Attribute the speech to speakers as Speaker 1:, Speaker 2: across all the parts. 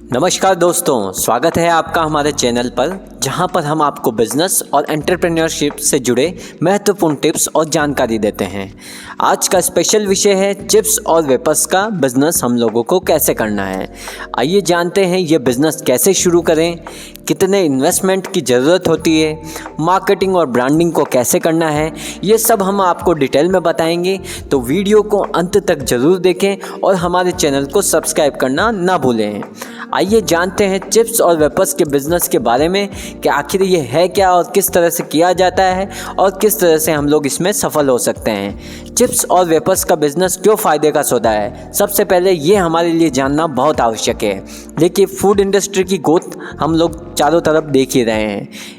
Speaker 1: नमस्कार दोस्तों, स्वागत है आपका हमारे चैनल पर, जहां पर हम आपको बिजनेस और एंटरप्रेन्योरशिप से जुड़े महत्वपूर्ण टिप्स और जानकारी देते हैं। आज का स्पेशल विषय है चिप्स और वेपर्स का बिजनेस हम लोगों को कैसे करना है। आइए जानते हैं ये बिजनेस कैसे शुरू करें, कितने इन्वेस्टमेंट की ज़रूरत होती है, मार्केटिंग और ब्रांडिंग को कैसे करना है, ये सब हम आपको डिटेल में बताएंगे। तो वीडियो को अंत तक ज़रूर देखें और हमारे चैनल को सब्सक्राइब करना ना भूलें। आइए जानते हैं चिप्स और वेपर्स के बिज़नेस के बारे में कि आखिर ये है क्या और किस तरह से किया जाता है और किस तरह से हम लोग इसमें सफल हो सकते हैं। चिप्स और वेपर्स का बिज़नेस क्यों फ़ायदे का सौदा है, सबसे पहले ये हमारे लिए जानना बहुत आवश्यक है। देखिए, फूड इंडस्ट्री की ग्रोथ हम लोग चारों तरफ देख ही रहे हैं।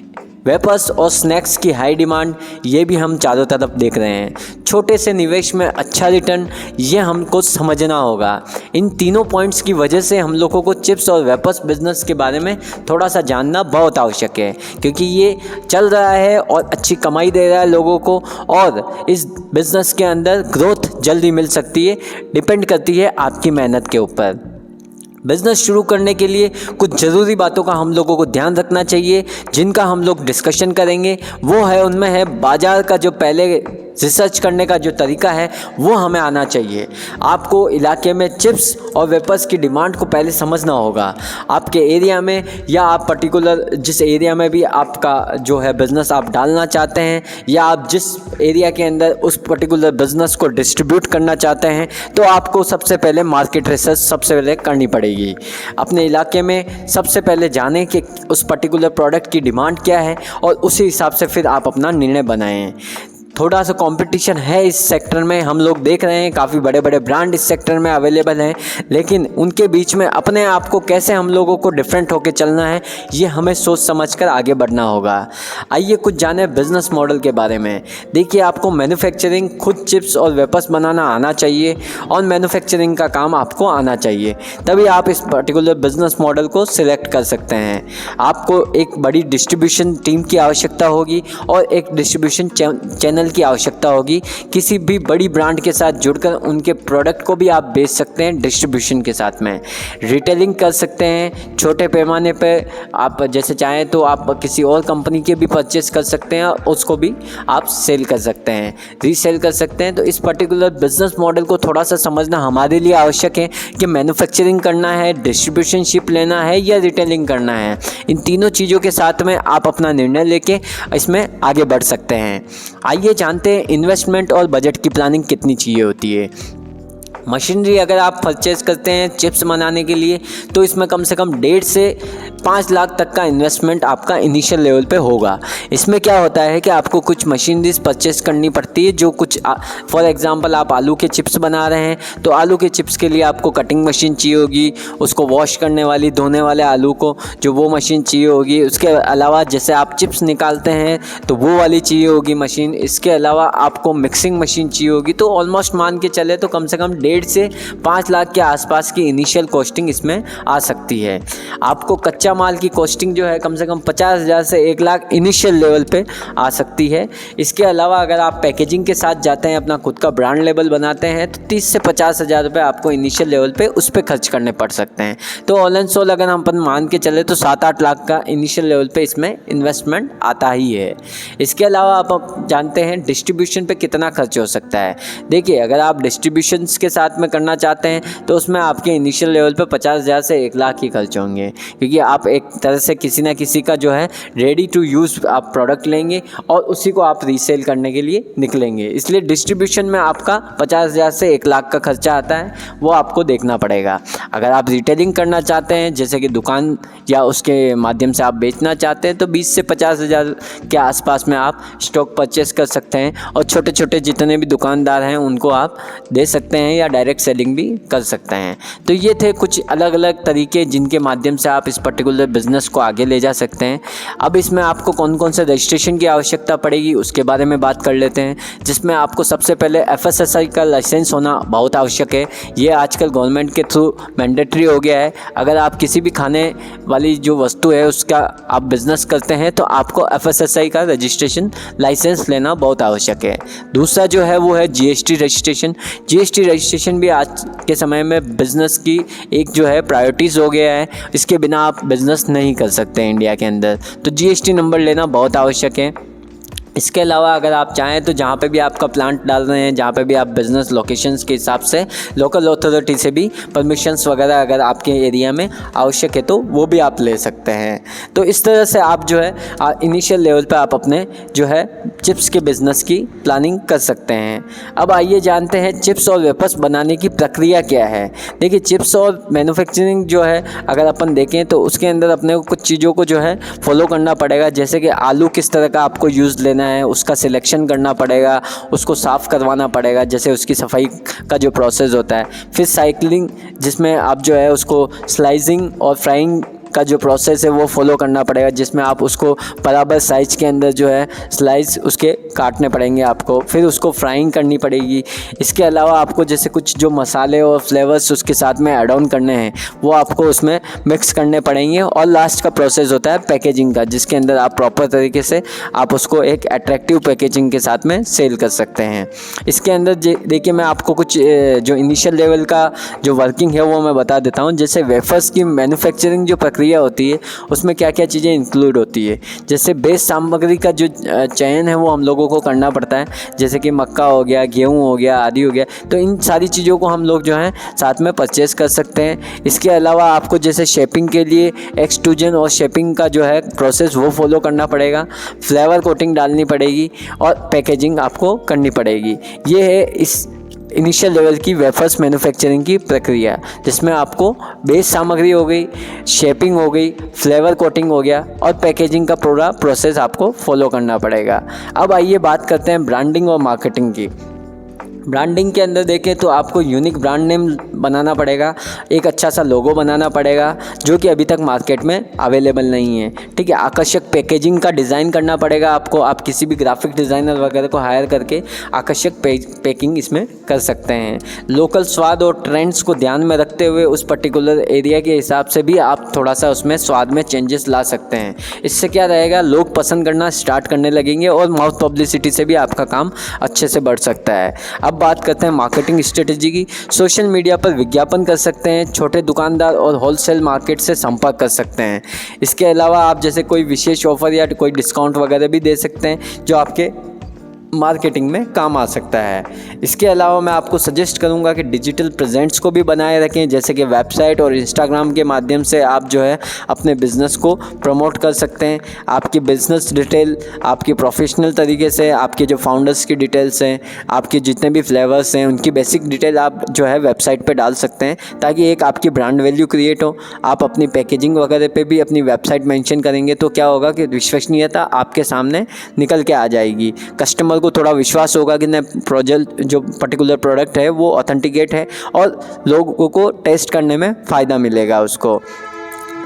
Speaker 1: वेपर्स और स्नैक्स की हाई डिमांड, ये भी हम चारों तरफ देख रहे हैं। छोटे से निवेश में अच्छा रिटर्न, ये हमको समझना होगा। इन तीनों पॉइंट्स की वजह से हम लोगों को चिप्स और वेपर्स बिजनेस के बारे में थोड़ा सा जानना बहुत आवश्यक है, क्योंकि ये चल रहा है और अच्छी कमाई दे रहा है लोगों को, और इस बिज़नेस के अंदर ग्रोथ जल्दी मिल सकती है। डिपेंड करती है आपकी मेहनत के ऊपर। बिज़नेस शुरू करने के लिए कुछ ज़रूरी बातों का हम लोगों को ध्यान रखना चाहिए, जिनका हम लोग डिस्कशन करेंगे। वो है, उनमें है बाज़ार का जो पहले रिसर्च करने का जो तरीका है वो हमें आना चाहिए। आपको इलाके में चिप्स और वेपर्स की डिमांड को पहले समझना होगा। आपके एरिया में या आप पर्टिकुलर जिस एरिया में भी आपका जो है बिज़नेस आप डालना चाहते हैं, या आप जिस एरिया के अंदर उस पर्टिकुलर बिज़नेस को डिस्ट्रीब्यूट करना चाहते हैं, तो आपको सबसे पहले मार्केट रिसर्च सबसे पहले करनी पड़ेगी। अपने इलाके में सबसे पहले जानें कि उस पर्टिकुलर प्रोडक्ट की डिमांड क्या है और उसी हिसाब से फिर आप अपना निर्णय बनाएं। थोड़ा सा कंपटीशन है इस सेक्टर में, हम लोग देख रहे हैं काफ़ी बड़े बड़े ब्रांड इस सेक्टर में अवेलेबल हैं, लेकिन उनके बीच में अपने आप को कैसे हम लोगों को डिफरेंट होकर चलना है, ये हमें सोच समझकर आगे बढ़ना होगा। आइए कुछ जाने बिजनेस मॉडल के बारे में। देखिए, आपको मैन्युफैक्चरिंग खुद चिप्स और वेपर्स बनाना आना चाहिए और मैन्युफैक्चरिंग का काम आपको आना चाहिए, तभी आप इस पर्टिकुलर बिजनेस मॉडल को सिलेक्ट कर सकते हैं। आपको एक बड़ी डिस्ट्रीब्यूशन टीम की आवश्यकता होगी और एक डिस्ट्रीब्यूशन चैनल की आवश्यकता होगी। किसी भी बड़ी ब्रांड के साथ जुड़कर उनके प्रोडक्ट को भी आप बेच सकते हैं डिस्ट्रीब्यूशन के साथ में। रिटेलिंग कर सकते हैं छोटे पैमाने पे, आप जैसे चाहें तो आप किसी और कंपनी के भी परचेस कर सकते हैं, उसको भी आप सेल कर सकते हैं, रीसेल कर सकते हैं। तो इस पर्टिकुलर बिजनेस मॉडल को थोड़ा सा समझना हमारे लिए आवश्यक है कि मैन्युफैक्चरिंग करना है, डिस्ट्रीब्यूशनशिप लेना है या रिटेलिंग करना है। इन तीनों चीज़ों के साथ में आप अपना निर्णय लेके इसमें आगे बढ़ सकते हैं। आइए जानते हैं इन्वेस्टमेंट और बजट की प्लानिंग कितनी चाहिए होती है। मशीनरी अगर आप परचेज़ करते हैं चिप्स बनाने के लिए, तो इसमें कम से कम 1.5 से 5 लाख तक का इन्वेस्टमेंट आपका इनिशियल लेवल पे होगा। इसमें क्या होता है कि आपको कुछ मशीनरीज परचेज़ करनी पड़ती है, जो कुछ फॉर एग्जांपल आप आलू के चिप्स बना रहे हैं, तो आलू के चिप्स के लिए आपको कटिंग मशीन चाहिए होगी, उसको वॉश करने वाली, धोने वाले आलू को जो वो मशीन चाहिए होगी। उसके अलावा जैसे आप चिप्स निकालते हैं तो वो वाली चाहिए होगी मशीन। इसके अलावा आपको मिक्सिंग मशीन चाहिए होगी। तो ऑलमोस्ट मान के चले तो कम से कम 1.5 से 5 लाख के आसपास की इनिशियल कॉस्टिंग इसमें आ सकती है। आपको कच्चा माल की कॉस्टिंग जो है कम से कम 50,000 से 1 लाख इनिशियल लेवल पे आ सकती है। इसके अलावा अगर आप पैकेजिंग के साथ जाते हैं, अपना खुद का ब्रांड लेबल बनाते हैं, तो 30 से 50,000 रुपये आपको इनिशियल लेवल पे उस पर खर्च करने पड़ सकते हैं। तो ऑल एंड सोल अगर हम अपन मान के चले तो 7-8 लाख का इनिशियल लेवल पे इसमें इन्वेस्टमेंट आता ही है। इसके अलावा आप जानते हैं डिस्ट्रीब्यूशन पे कितना खर्च हो सकता है। देखिए, अगर आप डिस्ट्रीब्यूशन के साथ में करना चाहते हैं तो उसमें आपके इनिशियल लेवल पे 50,000 से 1 लाख ही खर्च होंगे, क्योंकि आप एक तरह से किसी ना किसी का जो है रेडी टू यूज़ आप प्रोडक्ट लेंगे और उसी को आप रीसेल करने के लिए निकलेंगे। इसलिए डिस्ट्रीब्यूशन में आपका 50,000 से 1 लाख का खर्चा आता है, वो आपको देखना पड़ेगा। अगर आप रिटेलिंग करना चाहते हैं, जैसे कि दुकान या उसके माध्यम से आप बेचना चाहते हैं, तो 20 से 50,000 के आसपास में आप स्टॉक परचेस कर सकते हैं और छोटे छोटे जितने भी दुकानदार हैं उनको आप दे सकते हैं या डायरेक्ट सेलिंग भी कर सकते हैं। तो ये थे कुछ अलग अलग तरीके जिनके माध्यम से आप इस पर्टिकुलर बिजनेस को आगे ले जा सकते हैं। अब इसमें आपको कौन कौन से रजिस्ट्रेशन की आवश्यकता पड़ेगी उसके बारे में बात कर लेते हैं, जिसमें आपको सबसे पहले FSSAI का लाइसेंस होना बहुत आवश्यक है। ये आजकल गवर्नमेंट के थ्रू मैंडेटरी हो गया है। अगर आप किसी भी खाने वाली जो वस्तु है उसका आप बिज़नेस करते हैं तो आपको FSSAI का रजिस्ट्रेशन लाइसेंस लेना बहुत आवश्यक है। दूसरा जो है वो है GST registration. GST registration depreciation भी आज के समय में बिज़नेस की एक जो है प्रायोरिटीज़ हो गया है। इसके बिना आप बिज़नेस नहीं कर सकते इंडिया के अंदर। तो जीएसटी नंबर लेना बहुत आवश्यक है। इसके अलावा अगर आप चाहें तो जहाँ पे भी आपका प्लांट डाल रहे हैं, जहाँ पे भी आप बिज़नेस लोकेशंस के हिसाब से लोकल अथॉरिटी से भी परमिशंस वगैरह अगर आपके एरिया में आवश्यक है तो वो भी आप ले सकते हैं। तो इस तरह से आप जो है इनिशियल लेवल पे आप अपने जो है चिप्स के बिज़नेस की प्लानिंग कर सकते हैं। अब आइए जानते हैं चिप्स और वेफर्स बनाने की प्रक्रिया क्या है। देखिए, चिप्स और मैन्युफैक्चरिंग जो है अगर अपन देखें तो उसके अंदर अपने को कुछ चीज़ों को जो है फॉलो करना पड़ेगा। जैसे कि आलू किस तरह का आपको यूज़ लेना है, उसका सिलेक्शन करना पड़ेगा, उसको साफ़ करवाना पड़ेगा, जैसे उसकी सफाई का जो प्रोसेस होता है। फिर साइक्लिंग, जिसमें आप जो है उसको स्लाइसिंग और फ्राइंग का जो प्रोसेस है वो फॉलो करना पड़ेगा, जिसमें आप उसको बराबर साइज के अंदर जो है स्लाइस उसके काटने पड़ेंगे आपको। फिर उसको फ्राइंग करनी पड़ेगी। इसके अलावा आपको जैसे कुछ जो मसाले और फ्लेवर्स उसके साथ में ऐड ऑन करने हैं वो आपको उसमें मिक्स करने पड़ेंगे। और लास्ट का प्रोसेस होता है पैकेजिंग का, जिसके अंदर आप प्रॉपर तरीके से आप उसको एक अट्रैक्टिव पैकेजिंग के साथ में सेल कर सकते हैं। इसके अंदर देखिए, मैं आपको कुछ जो इनिशियल लेवल का जो वर्किंग है वो मैं बता देता हूँ। जैसे वेफर्स की मैन्युफैक्चरिंग जो प्रक्रिया होती है उसमें क्या क्या चीज़ें इंक्लूड होती है। जैसे बेस सामग्री का जो चयन है वो हम लोगों को करना पड़ता है, जैसे कि मक्का हो गया, गेहूं हो गया, आदि हो गया। तो इन सारी चीज़ों को हम लोग जो है साथ में परचेस कर सकते हैं। इसके अलावा आपको जैसे शेपिंग के लिए एक्सट्रूजन और शेपिंग का जो है प्रोसेस वो फॉलो करना पड़ेगा। फ्लेवर कोटिंग डालनी पड़ेगी और पैकेजिंग आपको करनी पड़ेगी। ये है इस इनिशियल लेवल की वेफर्स मैन्युफैक्चरिंग की प्रक्रिया, जिसमें आपको बेस सामग्री हो गई, शेपिंग हो गई, फ्लेवर कोटिंग हो गया और पैकेजिंग का पूरा प्रोसेस आपको फॉलो करना पड़ेगा। अब आइए बात करते हैं ब्रांडिंग और मार्केटिंग की। ब्रांडिंग के अंदर देखें तो आपको यूनिक ब्रांड नेम बनाना पड़ेगा, एक अच्छा सा लोगो बनाना पड़ेगा जो कि अभी तक मार्केट में अवेलेबल नहीं है। ठीक है, आकर्षक पैकेजिंग का डिज़ाइन करना पड़ेगा आपको। आप किसी भी ग्राफिक डिज़ाइनर वगैरह को हायर करके आकर्षक पैकिंग इसमें कर सकते हैं। लोकल स्वाद और ट्रेंड्स को ध्यान में रखते हुए उस पर्टिकुलर एरिया के हिसाब से भी आप थोड़ा सा उसमें स्वाद में चेंजेस ला सकते हैं। इससे क्या रहेगा, लोग पसंद करना स्टार्ट करने लगेंगे और माउथ पब्लिसिटी से भी आपका काम अच्छे से बढ़ सकता है। अब बात करते हैं मार्केटिंग स्ट्रेटजी की। सोशल मीडिया पर विज्ञापन कर सकते हैं, छोटे दुकानदार और होलसेल मार्केट से संपर्क कर सकते हैं। इसके अलावा आप जैसे कोई विशेष ऑफर या कोई डिस्काउंट वगैरह भी दे सकते हैं जो आपके मार्केटिंग में काम आ सकता है। इसके अलावा मैं आपको सजेस्ट करूंगा कि डिजिटल प्रेजेंस को भी बनाए रखें, जैसे कि वेबसाइट और इंस्टाग्राम के माध्यम से आप जो है अपने बिज़नेस को प्रमोट कर सकते हैं। आपकी बिज़नेस डिटेल आपकी प्रोफेशनल तरीके से, आपके जो फाउंडर्स की डिटेल्स हैं, आपके जितने भी फ्लेवर्स हैं उनकी बेसिक डिटेल आप जो है वेबसाइट पर डाल सकते हैं, ताकि एक आपकी ब्रांड वैल्यू क्रिएट हो। आप अपनी पैकेजिंग वगैरह पे भी अपनी वेबसाइट मेंशन करेंगे तो क्या होगा कि विश्वसनीयता आपके सामने निकल के आ जाएगी। कस्टमर को थोड़ा विश्वास होगा कि नहीं, प्रोजेक्ट जो पर्टिकुलर प्रोडक्ट है वो ऑथेंटिकेट है और लोगों को टेस्ट करने में फ़ायदा मिलेगा उसको।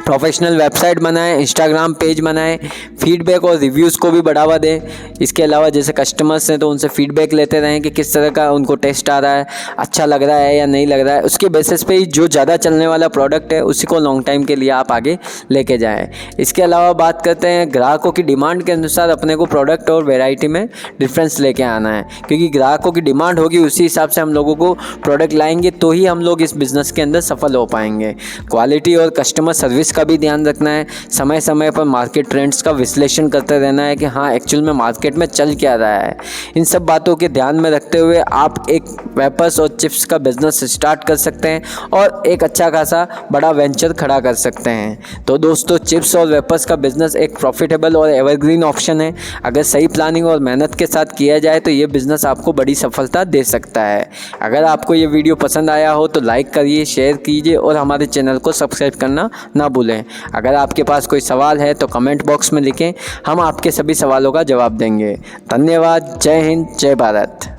Speaker 1: प्रोफेशनल वेबसाइट बनाएं, इंस्टाग्राम पेज बनाएं, फीडबैक और रिव्यूज़ को भी बढ़ावा दें। इसके अलावा जैसे कस्टमर्स हैं तो उनसे फीडबैक लेते रहें कि किस तरह का उनको टेस्ट आ रहा है, अच्छा लग रहा है या नहीं लग रहा है। उसके बेसिस पे ही जो ज़्यादा चलने वाला प्रोडक्ट है उसी को लॉन्ग टाइम के लिए आप आगे लेके जाएँ। इसके अलावा बात करते हैं ग्राहकों की डिमांड के अनुसार अपने को प्रोडक्ट और वेराइटी में डिफरेंस लेके आना है, क्योंकि ग्राहकों की डिमांड होगी उसी हिसाब से हम लोगों को प्रोडक्ट लाएंगे तो ही हम लोग इस बिज़नेस के अंदर सफल हो पाएंगे। क्वालिटी और कस्टमर सर्विस का भी ध्यान रखना है। समय समय पर मार्केट ट्रेंड्स का विश्लेषण करते रहना है कि हाँ एक्चुअल में मार्केट में चल क्या रहा है। इन सब बातों के ध्यान में रखते हुए आप एक वेफर्स और चिप्स का बिजनेस स्टार्ट कर सकते हैं और एक अच्छा खासा बड़ा वेंचर खड़ा कर सकते हैं। तो दोस्तों, चिप्स और वेफर्स का बिजनेस एक प्रॉफिटेबल और एवरग्रीन ऑप्शन है। अगर सही प्लानिंग और मेहनत के साथ किया जाए तो ये बिज़नेस आपको बड़ी सफलता दे सकता है। अगर आपको ये वीडियो पसंद आया हो तो लाइक करिए, शेयर कीजिए और हमारे चैनल को सब्सक्राइब करना ना भूलें। अगर आपके पास कोई सवाल है तो कमेंट बॉक्स में लिखें, हम आपके सभी सवालों का जवाब देंगे। धन्यवाद। जय हिंद, जय भारत।